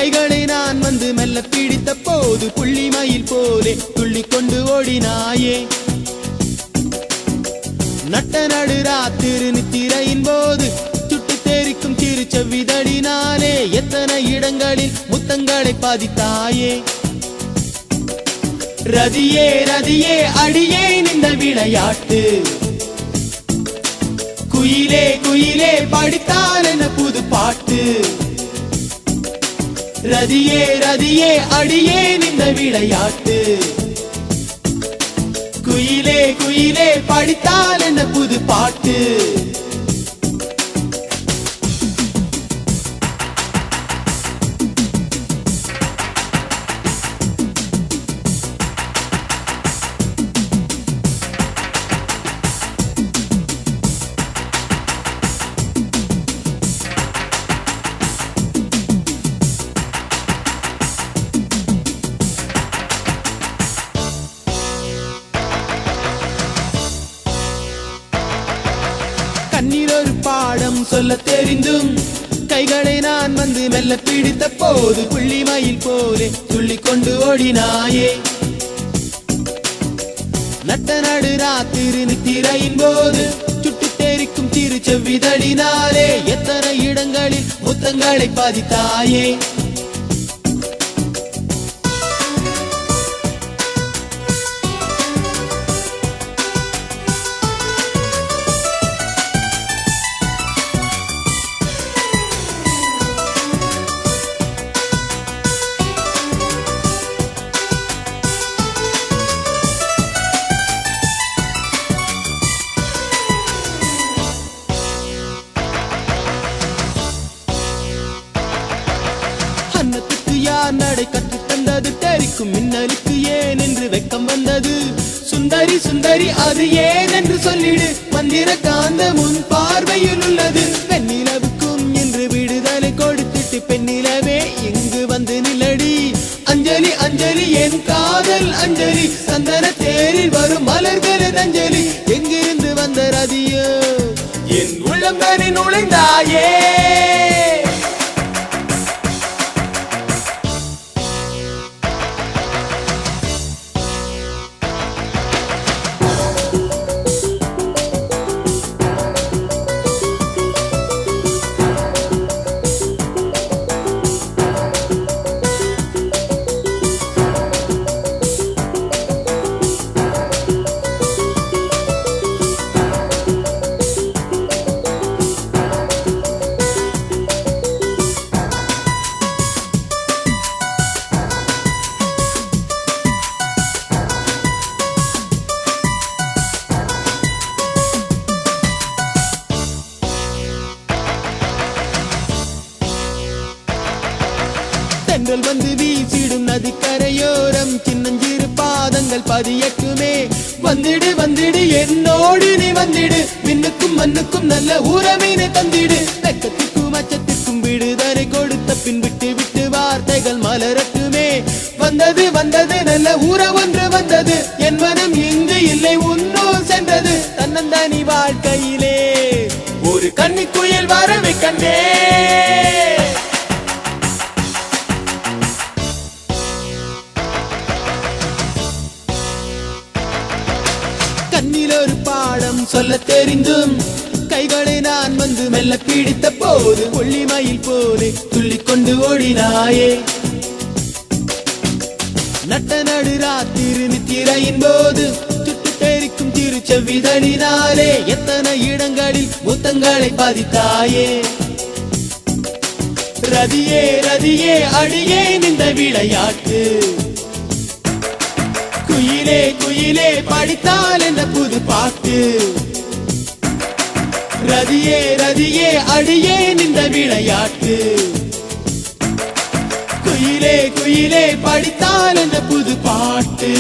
கைகளை நான் வந்து மெல்ல பிடித்த போது புள்ளி மயில் போலே துள்ளி கொண்டு ஓடினாயே. நட்ட நடு ராத்திரு நித்திரையின் போது சுட்டு தேரிக்கும் சிறு செவ்விதழினாலே எத்தனை இடங்களில் முத்தங்களை பாதித்தாயே. ரதியே ரதியே அடியே இந்த விளையாட்டு, குயிலே குயிலே படித்தால் என்ன புது பாட்டு. ரதியே ரதியே அடியே இந்த விளையாட்டு, குயிலே குயிலே படித்தால் என்ன புது பாட்டு. கண்ணீர் ஒரு பாடம் சொல்ல தெரிந்தும் கைகளை நான் வந்து மெல்ல பிடித்த போது புள்ளி மயில் போலே துள்ளி கொண்டு ஓடினாயே. நட்ட நடு ராத்திரு நித்திரையின் போது சுட்டு தேரிக்கும் சிறு செவ்விதழினாலே எத்தனை இடங்களில் முத்தங்களை பாதித்தாயே. அன்னத்துக்கு யார் நடை கற்று தந்தது, தெரிக்கும் மின்னலுக்கு ஏன் என்று வெக்கம் வந்தது. சுந்தரி சுந்தரி அது ஏன் என்று சொல்லிடு, மந்திர காந்தம் உன் பார்வையில் உள்ளது. பெண்ணிலவுக்கும் என்று விடுதலை கொடுத்துட்டு பெண்ணிலவே இங்கு வந்து நிலடி. அஞ்சலி அஞ்சலி என் காதல் அஞ்சலி, சந்தன தேரில் வரும் மலர்களது அஞ்சலி. எங்கிருந்து வந்த ரதியோ என் உள்ளம் தானே நுழைந்தாயே. தென்றல் வந்து வீசிடும் நதிக்கரையோரம் சின்னஞ்சிறு பாதங்கள் பதியட்டுமே. வந்திடு வந்திடு என்னோடு நீ வந்திடு, விண்ணுக்கும் மண்ணுக்கும் நல்ல உறவினை தந்திடு. வெக்கத்துக்கும் அச்சத்துக்கும் விடுதலை கொடுத்த பின் விட்டு விட்டு வார்த்தைகள் மலரட்டுமே. வந்தது வந்தது நல்ல உறவொன்று வந்தது, என் மனம் இங்கு இல்லை உன்னோர் சென்றது. தன்னந்தானி வாழ்க்கையிலே ஒரு கன்னிக்குயில் வரவை கண்டே. கண்ணில் ஒரு பாடம் சொல்ல தெரிந்தும் கைகளை நான் வந்து மெல்ல பிடித்த போது புள்ளி மயில் போலே துள்ளி கொண்டு ஓடினாயே. நட்ட நடு ராத்திரு நித்திரையின் போது சுட்டு தேரிக்கும் சிறு செவ்விதழினாலே எத்தனை இடங்களில் முத்தங்களை பாதித்தாயே. ரதியே ரதியே அடியே இந்த விளையாட்டு, குயிலே குயிலே படித்தால் என்ன புது பாட்டு. ரதியே ரதியே அடியே இந்த விளையாட்டு, குயிலே குயிலே படித்தால் என்ன புது பாட்டு.